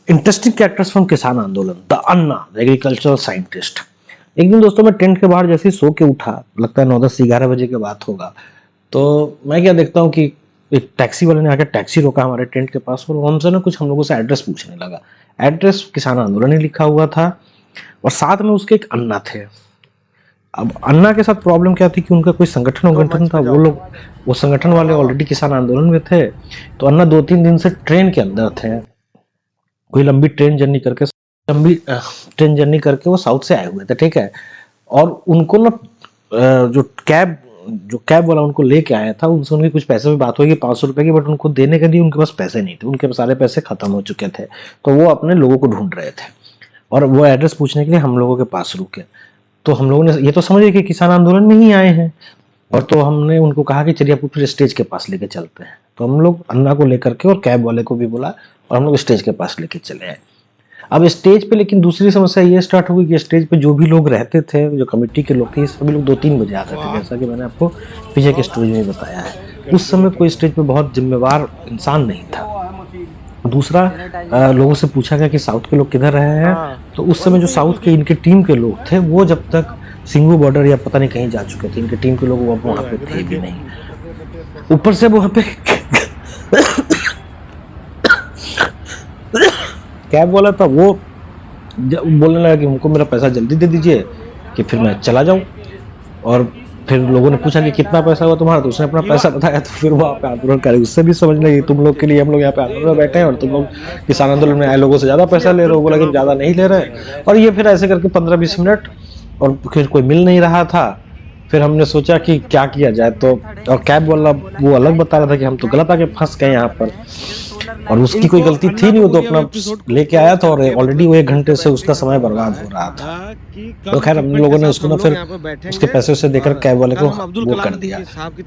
Interesting characters from किसान आंदोलन, the Anna the agricultural scientist. एक दिन दोस्तों मैं टेंट के बाहर जैसे ही सो के उठा, लगता है 9, 10, 11 बजे की बात होगा, तो मैं क्या देखता हूँ कि एक टैक्सी वाले ने आकर टैक्सी रोका हमारे टेंट के पास और हमसे ना कुछ हम लोगों से एड्रेस पूछने लगा। एड्रेस किसान आंदोलन ही लिखा हुआ था और साथ में उसके एक अन्ना थे। अब अन्ना के साथ प्रॉब्लम क्या थी कि उनका कोई संगठन था, वो संगठन वाले ऑलरेडी किसान आंदोलन में थे, तो अन्ना 2, 3 दिन से ट्रेन के अंदर थे। कोई लंबी ट्रेन जर्नी करके वो साउथ से आए हुए थे, ठीक है। और उनको ना जो कैब वाला उनको लेके आया था, उनसे उनकी कुछ पैसे में बात हुई 500 रुपए की, बट उनको देने के लिए उनके पास पैसे नहीं थे, उनके सारे पैसे खत्म हो चुके थे, तो वो अपने लोगों को ढूंढ रहे थे और वो एड्रेस पूछने के लिए हम लोगों के पास रुके। तो हम लोगों ने ये तो समझे कि किसान आंदोलन में ही आए हैं, और तो हमने उनको कहा कि चलिए आपको फिर स्टेज के पास लेके चलते हैं। तो हम लोग अन्ना को लेकर के और कैब वाले को भी बोला और हम लोग स्टेज के पास लेके चले आए। अब स्टेज पे लेकिन दूसरी समस्या ये स्टार्ट हो गई कि स्टेज पे जो भी लोग रहते थे, जो कमेटी के लोग थे, सभी लोग 2, 3 बजे आते थे, जैसा कि मैंने आपको पीछे के स्टोरी में बताया है। उस समय कोई स्टेज पे बहुत जिम्मेवार इंसान नहीं था। दूसरा, लोगों से पूछा गया कि साउथ के लोग किधर रहे हैं, तो उस समय जो साउथ के इनके टीम के लोग थे वो जब तक सिंगू बॉर्डर या पता नहीं कहीं जा चुके थे, इनके टीम के लोग वो वहाँ पे थे भी नहीं। ऊपर से वहाँ पे कैब वाला था, वो बोलने लगा कि हमको मेरा पैसा जल्दी दे दीजिए कि फिर मैं चला जाऊं। और फिर लोगों ने पूछा कि कितना पैसा हुआ तुम्हारा, तो उसने अपना पैसा बताया। तो फिर वहाँ पे आंदोलन करे, उससे भी समझ लगी तुम लोग के लिए हम लोग यहाँ पे आंदोलन में बैठे हैं और तुम लोग किसान आंदोलन में आए लोगों से ज्यादा पैसा ले रहे हो। बोला कि ज्यादा नहीं ले रहे। और ये फिर ऐसे करके 15-20 मिनट, और फिर कोई मिल नहीं रहा था। फिर हमने सोचा कि क्या किया जाए, तो और कैब वाला वो अलग बता रहा था कि हम तो गलत आके फंस गए यहाँ पर, और उसकी कोई गलती थी नहीं, वो तो अपना लेके आया था और ऑलरेडी वो 1 घंटे से उसका समय बर्बाद हो रहा था। तो खैर हम लोगों ने उसको ना फिर उसके पैसे से देकर कैब वाले को वो कर दिया।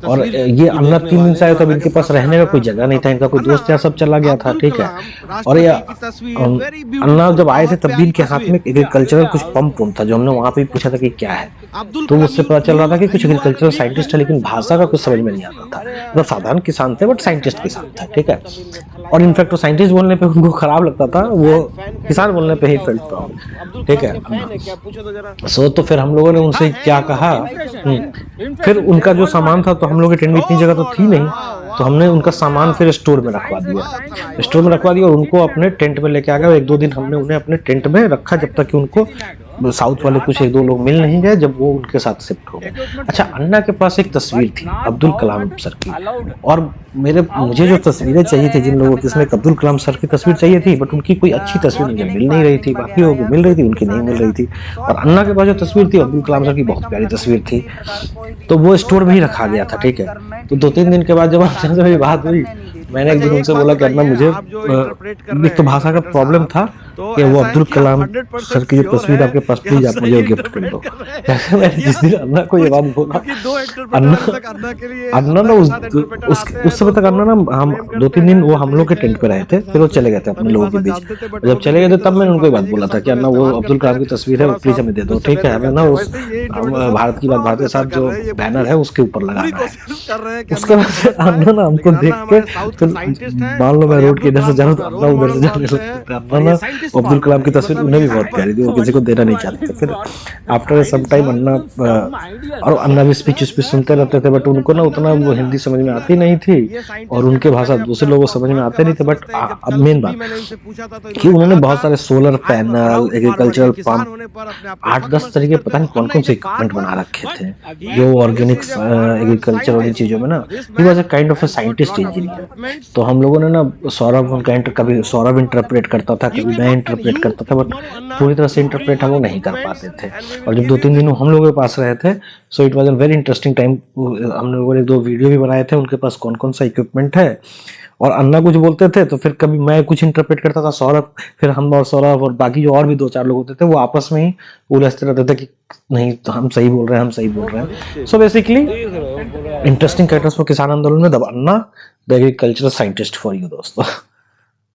और ये अन्ना 3 दिन से आए, तो इनके पास रहने का कोई जगह नहीं था, इनका कोई दोस्त यहाँ सब चला गया था, ठीक है। और ये अन्ना जब आए थे तब भी इनके हाथ में एग्रीकल्चरल कुछ पंप था, जो हमने वहां पे पूछा था कि क्या है, तो उससे पता चल रहा था कि कुछ एग्रीकल्चरल साइंटिस्ट है, लेकिन भाषा का कुछ समझ में नहीं आता था। मतलब साधारण किसान थे बट साइंटिस्ट किसान था, ठीक है। और इनफैक्ट वो साइंटिस्ट बोलने पे उनको खराब लगता था, वो किसान बोलने पे ही फैलता हूँ, ठीक है। सो तो फिर हम लोगों ने उनसे क्या कहा, फिर उनका जो सामान था, तो हम लोग की टेंट में इतनी जगह तो थी नहीं, तो हमने उनका सामान फिर स्टोर में रखवा दिया और उनको अपने टेंट में लेके आ गए। 1-2 दिन हमने उन्हें अपने टेंट में रखा, जब तक कि उनको साउथ वाले कुछ 1-2 लोग मिल नहीं गए, जब वो उनके साथ शिफ्ट हो गए। अच्छा, अन्ना के पास एक तस्वीर थी अब्दुल कलाम सर की, और मुझे जो तस्वीरें चाहिए थी, जिन लोगों की, इसमें अब्दुल कलाम सर की तस्वीर चाहिए थी, बट उनकी कोई अच्छी तस्वीर मुझे मिल नहीं रही थी। बाकी लोगों को मिल रही थी, उनकी नहीं मिल रही थी। और अन्ना के पास जो तस्वीर थी अब्दुल कलाम सर की, बहुत प्यारी तस्वीर थी, तो वो स्टोर में ही रखा गया था, ठीक है। तो 2-3 दिन के बाद जब हमसे मेरी बात हुई, मैंने एक दिन उनसे बोला कि अन्ना, मुझे एक तो भाषा का प्रॉब्लम था कि वो अब्दुल कलाम सर की जो तस्वीर आपके पास, प्लीज आप मुझे गिफ्ट कर दो। मैंने जिस दिन अन्ना को ये बात बोला, अन्ना ना उस समय तक अन्ना ना, हम 2-3 दिन वो हम लोग के टेंट पे रहे थे, फिर वो चले गए थे अपने लोगों के बीच। जब चले गए थे तब मैंने उनको ये बात बोला था कि अन्ना, वो अब्दुल कलाम की तस्वीर है, वो प्लीज हमें दे दो, ठीक है। हमें ना उस भारत की बात भारत के साथ जो बैनर है उसके ऊपर लगाना है। उसके बाद अन्ना ना हमको देख के, तो मान लो मैं रोड के इधर से जा रहा हूँ तो अन्ना उधर से जाने लगते। अन्ना ना अब्दुल कलाम की तस्वीर उन्हें भी बहुत प्यारी थी, वो किसी को देना नहीं चाहते थे। फिर आफ्टर सम टाइम अन्ना भी स्पीच सुनते रहते थे, बट उनको ना उतना वो हिंदी समझ में आती नहीं थी, और उनके भाषा दूसरे लोगों समझ में आते नहीं थे। बट अब मेन बात कि उन्होंने बहुत सारे सोलर पैनल, एग्रीकल्चरल पंप, 8-10 तरीके, पता नहीं कौन कौन से इक्विपमेंट बना रखे थे, जो ऑर्गेनिक्स एग्रीकल्चर वाली चीजों में ना, he was a kind of a scientist engineer. तो हम लोगों ने ना कभी सौरभ इंटरप्रेट करता था, कभी मैं इंटरप्रेट करता था, बट पूरी तरह से इंटरप्रेट हम लोग नहीं कर पाते थे। और जब 2-3 दिन हम लोगों के पास रहे थे, so it was a very interesting time. हम लोगों ने 2 वीडियो भी बनाए थे, उनके पास कौन कौन सा इक्विपमेंट है, और अन्ना कुछ बोलते थे तो फिर कभी मैं कुछ इंटरप्रेट करता था, सौरभ, फिर हम और सौरभ और बाकी जो और भी 2-4 लोग होते थे, वो आपस में ही उलझते रहते थे कि नहीं तो हम सही बोल रहे हैं, हम सही बोल रहे हैं। So basically interesting characters for किसान आंदोलन में the Anna the agricultural scientist for you दोस्तों।